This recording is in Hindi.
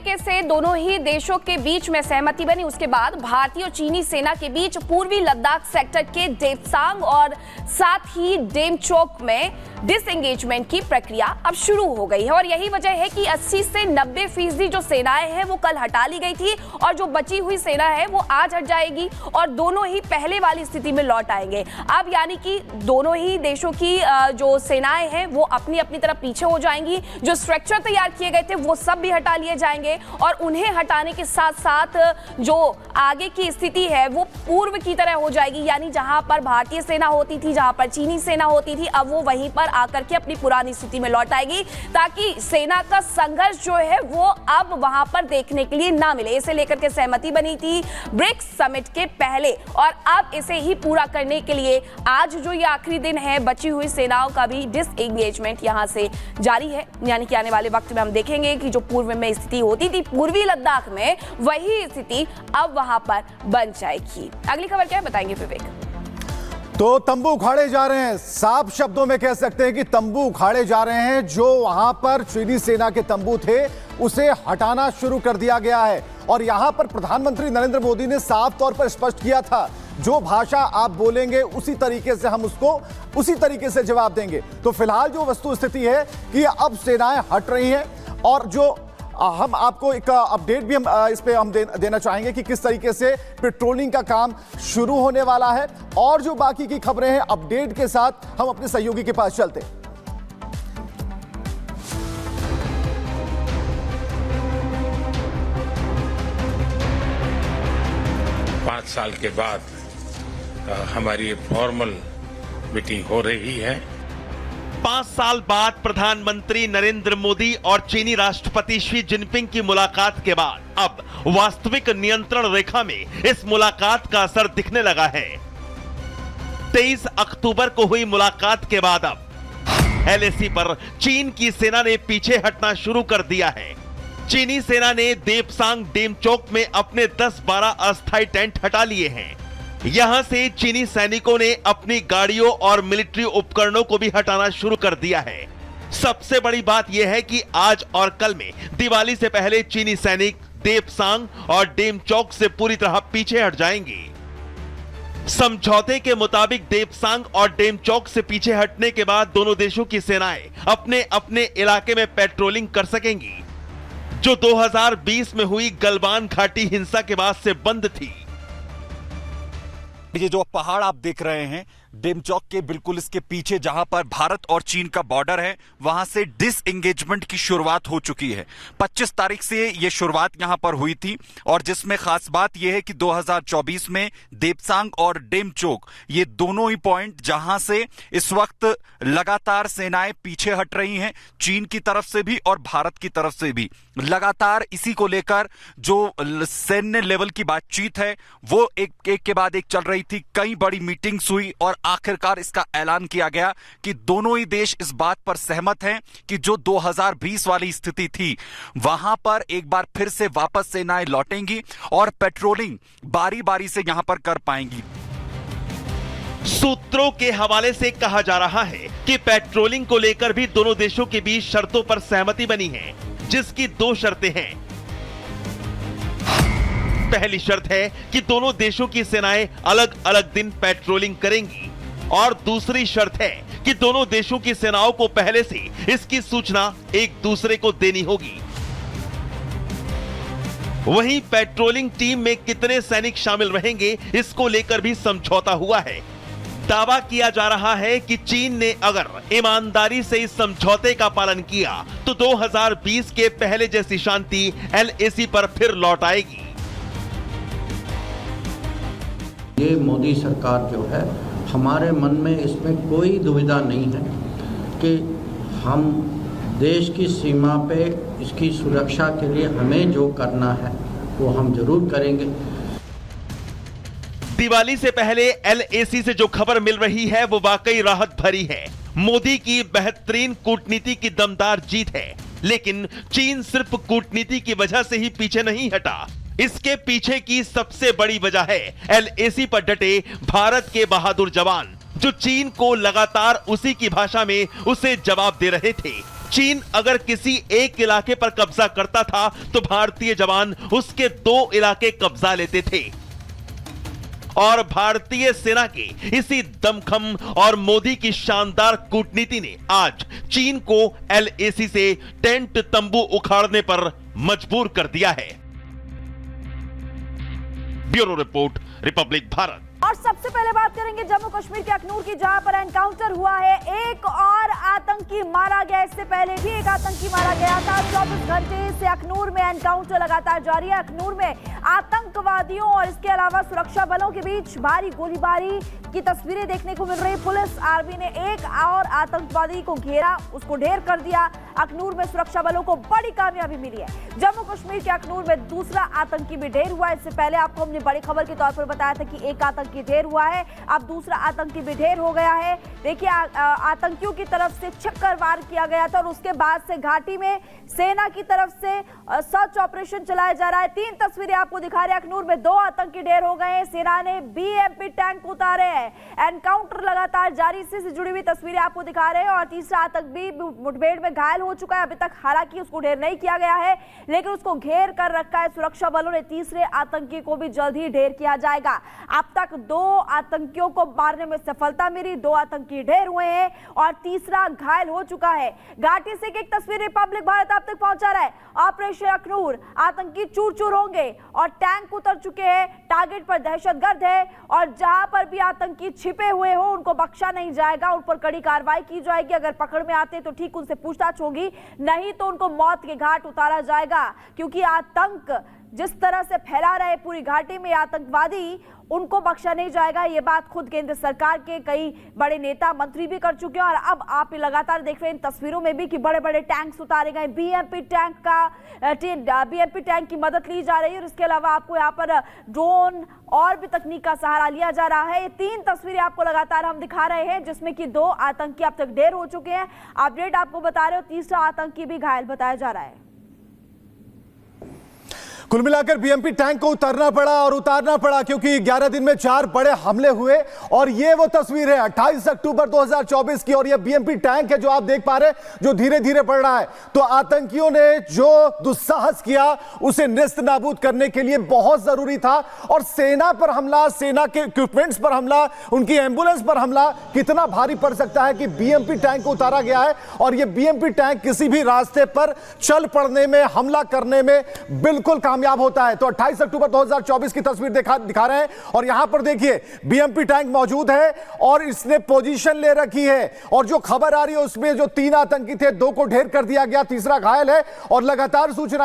तरीके से दोनों ही देशों के बीच में सहमति बनी, उसके बाद भारतीय और चीनी सेना के बीच पूर्वी लद्दाख सेक्टर के डेप्सांग और साथ ही डेमचोक में डिसएंगेजमेंट की प्रक्रिया अब शुरू हो गई है। और यही वजह है कि 80 से 90% जो सेनाएं हैं वो कल हटा ली गई थी और जो बची हुई सेना है वो आज हट जाएगी और दोनों ही पहले वाली स्थिति में लौट आएंगे। अब यानी कि दोनों ही देशों की जो सेनाएं हैं वो अपनी अपनी तरफ पीछे हो जाएंगी। जो स्ट्रक्चर तैयार किए गए थे वो सब भी हटा लिए जाएंगे और उन्हें हटाने के साथ साथ जो आगे की स्थिति है वो पूर्व की तरह हो जाएगी, यानी जहां पर भारतीय सेना होती थी, जहां पर चीनी सेना होती थी, अब वो वहीं पर आकर के अपनी पुरानी स्थिति में लौट आएगी, ताकि सेना का संघर्ष जो है वो अब वहां पर देखने के लिए ना मिले। इसे लेकर के सहमति बनी थी ब्रिक्स समिट के पहले और अब इसे ही पूरा करने के लिए आज जो ये आखिरी दिन है, बची हुई सेनाओं का भी डिसएंगेजमेंट यहां से जारी है। यानी कि आने वाले वक्त में हम देखेंगे कि जो पूर्व में स्थिति होती थी पूर्वी लद्दाख में, वही स्थिति अब वहां पर बन जाएगी। अगली खबर क्या है बताएंगे विवेक। तो तंबू उखाड़े जा रहे हैं, साफ शब्दों में कह सकते हैं कि तंबू उखाड़े जा रहे हैं। जो वहां पर चीनी सेना के तंबू थे उसे हटाना शुरू कर दिया गया है और यहां पर प्रधानमंत्री नरेंद्र मोदी ने साफ तौर पर स्पष्ट किया था, जो भाषा आप बोलेंगे उसी तरीके से हम उसको उसी तरीके से जवाब देंगे। तो फिलहाल जो वस्तु स्थिति है कि अब सेनाएं हट रही हैं और जो हम आपको एक अपडेट भी हम इस पे हम देना चाहेंगे कि किस तरीके से पेट्रोलिंग का काम शुरू होने वाला है और जो बाकी की खबरें हैं अपडेट के साथ हम अपने सहयोगी के पास चलते हैं। 5 साल के बाद हमारी फॉर्मल मीटिंग हो रही है। 5 साल बाद प्रधानमंत्री नरेंद्र मोदी और चीनी राष्ट्रपति शी जिनपिंग की मुलाकात के बाद अब वास्तविक नियंत्रण रेखा में इस मुलाकात का असर दिखने लगा है। 23 अक्टूबर को हुई मुलाकात के बाद अब एलएसी पर चीन की सेना ने पीछे हटना शुरू कर दिया है। चीनी सेना ने डेप्सांग डेमचोक में अपने 10-12 अस्थायी टेंट हटा लिए हैं। यहां से चीनी सैनिकों ने अपनी गाड़ियों और मिलिट्री उपकरणों को भी हटाना शुरू कर दिया है। सबसे बड़ी बात यह है कि आज और कल में दिवाली से पहले चीनी सैनिक डेप्सांग और डेमचोक से पूरी तरह पीछे हट जाएंगे। समझौते के मुताबिक डेप्सांग और डेमचोक से पीछे हटने के बाद दोनों देशों की सेनाएं अपने अपने इलाके में पेट्रोलिंग कर सकेंगी, जो 2020 में हुई गलवान घाटी हिंसा के बाद से बंद थी। ये जो पहाड़ आप देख रहे हैं डेमचोक के बिल्कुल इसके पीछे जहां पर भारत और चीन का बॉर्डर है, वहां से डिसएंगेजमेंट की शुरुआत हो चुकी है। 25 तारीख से ये शुरुआत यहां पर हुई थी और जिसमें खास बात यह है कि 2024 में डेप्सांग और डेमचोक ये दोनों ही पॉइंट जहां से इस वक्त लगातार सेनाएं पीछे हट रही हैं, चीन की तरफ से भी और भारत की तरफ से भी। लगातार इसी को लेकर जो सैन्य लेवल की बातचीत है वो एक के बाद एक चल रही थी। कई बड़ी मीटिंग्स हुई और आखिरकार इसका ऐलान किया गया कि दोनों ही देश इस बात पर सहमत हैं कि जो 2020 वाली स्थिति थी वहां पर एक बार फिर से वापस सेनाएं लौटेंगी और पेट्रोलिंग बारी बारी से यहां पर कर पाएंगी। सूत्रों के हवाले से कहा जा रहा है कि पेट्रोलिंग को लेकर भी दोनों देशों के बीच शर्तों पर सहमति बनी है, जिसकी 2 शर्तें हैं। पहली शर्त है कि दोनों देशों की सेनाएं अलग अलग दिन पेट्रोलिंग करेंगी और दूसरी शर्त है कि दोनों देशों की सेनाओं को पहले से इसकी सूचना एक दूसरे को देनी होगी। वहीं पेट्रोलिंग टीम में कितने सैनिक शामिल रहेंगे इसको लेकर भी समझौता हुआ है। दावा किया जा रहा है कि चीन ने अगर ईमानदारी से इस समझौते का पालन किया तो 2020 के पहले जैसी शांति एलएसी पर फिर लौट आएगी। ये मोदी सरकार जो है, हमारे मन में इसमें कोई दुविधा नहीं है कि हम देश की सीमा पे इसकी सुरक्षा के लिए हमें जो करना है वो हम जरूर करेंगे। दिवाली से पहले एलएसी से जो खबर मिल रही है वो वाकई राहत भरी है। मोदी की बेहतरीन कूटनीति की दमदार जीत है, लेकिन चीन सिर्फ कूटनीति की वजह से ही पीछे नहीं हटा। इसके पीछे की सबसे बड़ी वजह है एलएसी पर डटे भारत के बहादुर जवान, जो चीन को लगातार उसी की भाषा में उसे जवाब दे रहे थे। चीन अगर किसी एक इलाके पर कब्जा करता था तो भारतीय जवान उसके 2 इलाके कब्जा लेते थे। और भारतीय सेना के इसी दमखम और मोदी की शानदार कूटनीति ने आज चीन को LAC से टेंट तंबू उखाड़ने पर मजबूर कर दिया है। Bureau report, Republic Bharat. और सबसे पहले बात करेंगे जम्मू कश्मीर के अखनूर की, जहां पर एनकाउंटर हुआ है। एक और आतंकी मारा गया, इससे पहले भी एक आतंकी मारा गया था। 24 घंटे से अखनूर में एनकाउंटर लगातार जारी है। अखनूर में आतंकवादियों और इसके अलावा सुरक्षा बलों के बीच भारी गोलीबारी की तस्वीरें देखने को मिल रही। पुलिस आर्मी ने एक और आतंकवादी को घेरा, उसको ढेर कर दिया। अखनूर में सुरक्षा बलों को बड़ी कामयाबी मिली है। जम्मू कश्मीर के अखनूर में दूसरा आतंकी भी ढेर हुआ है। इससे पहले आपको हमने बड़ी खबर के तौर पर बताया था कि एक आतंकी ढेर हुआ है, अब दूसरा आतंकी भी ढेर हो गया है। देखिए, आतंकियों की तरफ से छक्कर वार किया गया था और उसके बाद से घाटी में सेना की तरफ से सर्च ऑपरेशन चलाया जा रहा है। 3 तस्वीरें आपको दिखा रहे हैं। अखनूर में 2 आतंकी ढेर हो गए हैं। सेना ने BMP टैंक उतारे हैं। एनकाउंटर लगातार जारी, से जुड़ी हुई तस्वीरें आपको दिखा रहे हैं। और तीसरा आतंकी मुठभेड़ में घायल हो चुका है। अभी तक हालांकि उसको ढेर नहीं किया गया है, लेकिन उसको घेर कर रखा है सुरक्षा बलों ने। तीसरे आतंकी को भी जल्द ही ढेर किया जाएगा। अब तक 2 आतंकियों को मारने में सफलता मिली, 2 आतंकी ढेर हुए हैं और तीसरा घायल हो चुका है। घाटी से एक तस्वीर रिपब्लिक भारत आप तक पहुंचा रहा है। ऑपरेशन अखनूर, आतंकी चूर चूर होंगे और टैंक उतर चुके हैं। टारगेट पर दहशतगर्द है और जहां पर भी आतंकी छिपे हुए हो उनको बख्शा नहीं जाएगा, उन पर कड़ी कार्रवाई की जाएगी। अगर पकड़ में आते तो ठीक उनसे पूछताछ होगी, नहीं तो उनको मौत के घाट उतारा जाएगा। क्योंकि आतंक जिस तरह से फैला रहे पूरी घाटी में आतंकवादी, उनको बख्शा नहीं जाएगा। ये बात खुद केंद्र सरकार के कई बड़े नेता मंत्री भी कर चुके हैं। और अब आप लगातार देख रहे हैं इन तस्वीरों में भी कि बड़े बड़े टैंक्स उतारे गए। BMP टैंक की मदद ली जा रही है और इसके अलावा आपको यहाँ पर ड्रोन और भी तकनीक का सहारा लिया जा रहा है। ये 3 तस्वीरें आपको लगातार हम दिखा रहे हैं, जिसमें कि 2 आतंकी अब तक ढेर हो चुके हैं। अपडेट आपको बता रहे हो, तीसरा आतंकी भी घायल बताया जा रहा है। कुल मिलाकर BMP टैंक को उतारना पड़ा क्योंकि 11 दिन में 4 बड़े हमले हुए। और ये वो तस्वीर है 28 अक्टूबर 2024 की, और ये BMP टैंक है जो आप देख पा रहे हैं, जो धीरे धीरे बढ़ रहा है। तो आतंकियों ने जो दुस्साहस किया उसे नेस्त नाबूद करने के लिए बहुत जरूरी था। और सेना पर हमला, सेना के इक्विपमेंट्स पर हमला, उनकी एम्बुलेंस पर हमला कितना भारी पड़ सकता है कि BMP टैंक को उतारा गया है। और ये BMP टैंक किसी भी रास्ते पर चल पड़ने में, हमला करने में बिल्कुल कामयाब होता है। तो 28 अक्टूबर 2024 की तस्वीर दिखा रहे हैं। और यहां पर देखिए BMP टैंक मौजूद है और इसने पोजीशन ले रखी है। और जो खबर आ रही है उसमें जो 3 आतंकी थे, 2 को ढेर कर दिया गया, तीसरा घायल है। और लगातार सूचना